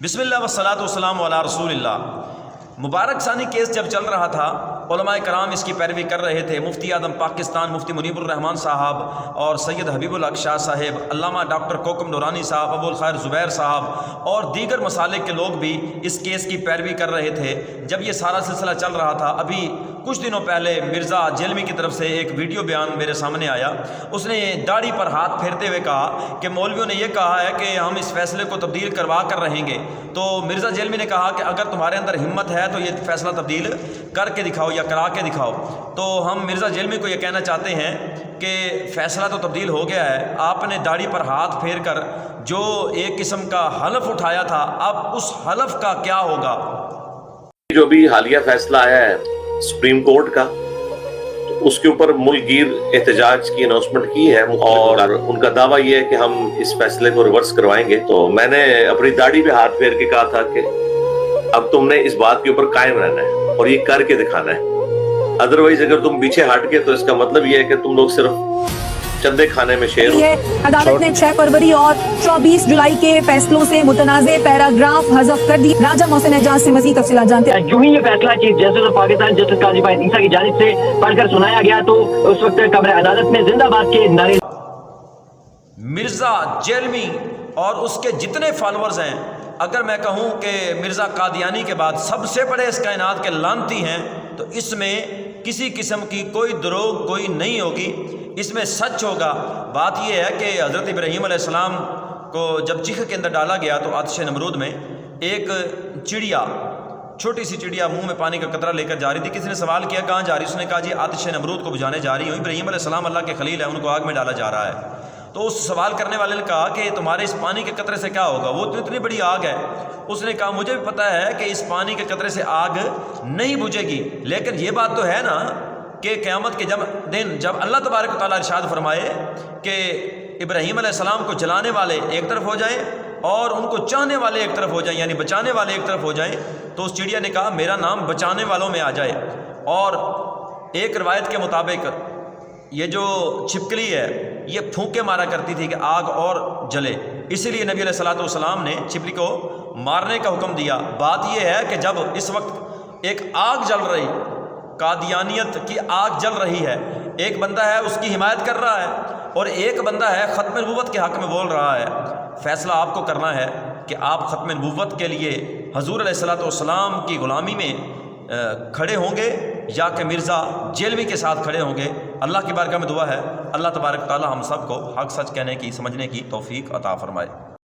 بسم اللہ والصلاۃ والسلام علی رسول اللہ۔ مبارک ثانی کیس جب چل رہا تھا، علماء کرام اس کی پیروی کر رہے تھے۔ مفتی اعظم پاکستان مفتی منیب الرحمان صاحب اور سید حبیب الحق شاہ صاحب، علامہ ڈاکٹر کوکم نورانی صاحب، ابو الخیر زبیر صاحب اور دیگر مسالک کے لوگ بھی اس کیس کی پیروی کر رہے تھے۔ جب یہ سارا سلسلہ چل رہا تھا، ابھی کچھ دنوں پہلے مرزا جیلمی کی طرف سے ایک ویڈیو بیان میرے سامنے آیا۔ اس نے داڑھی پر ہاتھ پھیرتے ہوئے کہا کہ مولویوں نے یہ کہا ہے کہ ہم اس فیصلے کو تبدیل کروا کر رہیں گے۔ تو مرزا جیلمی نے کہا کہ اگر تمہارے اندر ہمت ہے تو یہ فیصلہ تبدیل کر کے دکھاؤ یا کرا کے دکھاؤ۔ تو ہم مرزا جیلمی کو یہ کہنا چاہتے ہیں کہ فیصلہ تو تبدیل ہو گیا ہے۔ آپ نے داڑھی پر ہاتھ پھیر کر جو ایک قسم کا حلف اٹھایا تھا، اب اس حلف کا کیا ہوگا؟ جو بھی حالیہ فیصلہ آیا ہے سپریم کورٹ کا، تو اس کے اوپر ملک گیر احتجاج کی اناؤنسمنٹ کی ہے اور ان کا دعویٰ یہ ہے کہ ہم اس فیصلے کو ریورس کروائیں گے۔ تو میں نے اپنی داڑھی پہ ہاتھ پھیر کے کہا تھا کہ اب تم نے اس بات کے اوپر قائم رہنا ہے اور یہ کر کے دکھانا ہے۔ ادروائز اگر تم پیچھے ہٹ کے تو اس کا مطلب یہ ہے کہ تم لوگ صرف چندے کھانے میں شیر ہو۔ عدالت نے 6 فروری اور 24 جولائی کے فیصلوں سے متنازع پیراگراف حذف کر دی۔ راجہ محسن اعجاز سے مزید تفصیلات جانتے ہیں۔ یوں ہی یہ فیصلہ chief justice of Pakistan justice قاضی فائز عیسیٰ کی جانب سے پڑھ کر سنایا گیا تو اس وقت کمرہ عدالت میں زندہ باد کے نعرے۔ مرزا جیلمی اور اس کے جتنے فالورز ہیں، اگر میں کہوں کہ مرزا قادیانی کے بعد سب سے بڑے اس کائنات کے لانتی ہیں، تو اس میں کسی قسم کی کوئی دروغ کوئی نہیں ہوگی، اس میں سچ ہوگا۔ بات یہ ہے کہ حضرت ابراہیم علیہ السلام کو جب چیخ کے اندر ڈالا گیا تو آتش نمرود میں ایک چڑیا، چھوٹی سی چڑیا منہ میں پانی کا قطرہ لے کر جا رہی تھی۔ کسی نے سوال کیا کہاں جا رہی؟ اس نے کہا جی آتش نمرود کو بجھانے جا رہی ہوں۔ ابراہیم علیہ السلام اللہ کے خلیل ہیں، ان کو آگ میں ڈالا جا رہا ہے۔ تو اس سوال کرنے والے نے کہا کہ تمہارے اس پانی کے قطرے سے کیا ہوگا؟ وہ تو اتنی بڑی آگ ہے۔ اس نے کہا مجھے بھی پتہ ہے کہ اس پانی کے قطرے سے آگ نہیں بجھے گی، لیکن یہ بات تو ہے نا کہ قیامت کے دن جب اللہ تبارک و تعالیٰ ارشاد فرمائے کہ ابراہیم علیہ السلام کو جلانے والے ایک طرف ہو جائیں اور ان کو چاہنے والے ایک طرف ہو جائیں، یعنی بچانے والے ایک طرف ہو جائیں، تو اس چڑیا نے کہا میرا نام بچانے والوں میں آ جائے۔ اور ایک روایت کے مطابق یہ جو چھپکلی ہے یہ پھونکے مارا کرتی تھی کہ آگ اور جلے، اسی لیے نبی علیہ الصلوۃ والسلام نے چھپکلی کو مارنے کا حکم دیا۔ بات یہ ہے کہ جب اس وقت ایک آگ جل رہی، قادیانیت کی آگ جل رہی ہے، ایک بندہ ہے اس کی حمایت کر رہا ہے اور ایک بندہ ہے ختم نبوت کے حق میں بول رہا ہے۔ فیصلہ آپ کو کرنا ہے کہ آپ ختم نبوت کے لیے حضور علیہ الصلوۃ والسلام کی غلامی میں کھڑے ہوں گے یا کہ مرزا جیلمی کے ساتھ کھڑے ہوں گے۔ اللہ کی بارگاہ میں دعا ہے اللہ تبارک تعالی ہم سب کو حق سچ کہنے کی، سمجھنے کی توفیق عطا فرمائے۔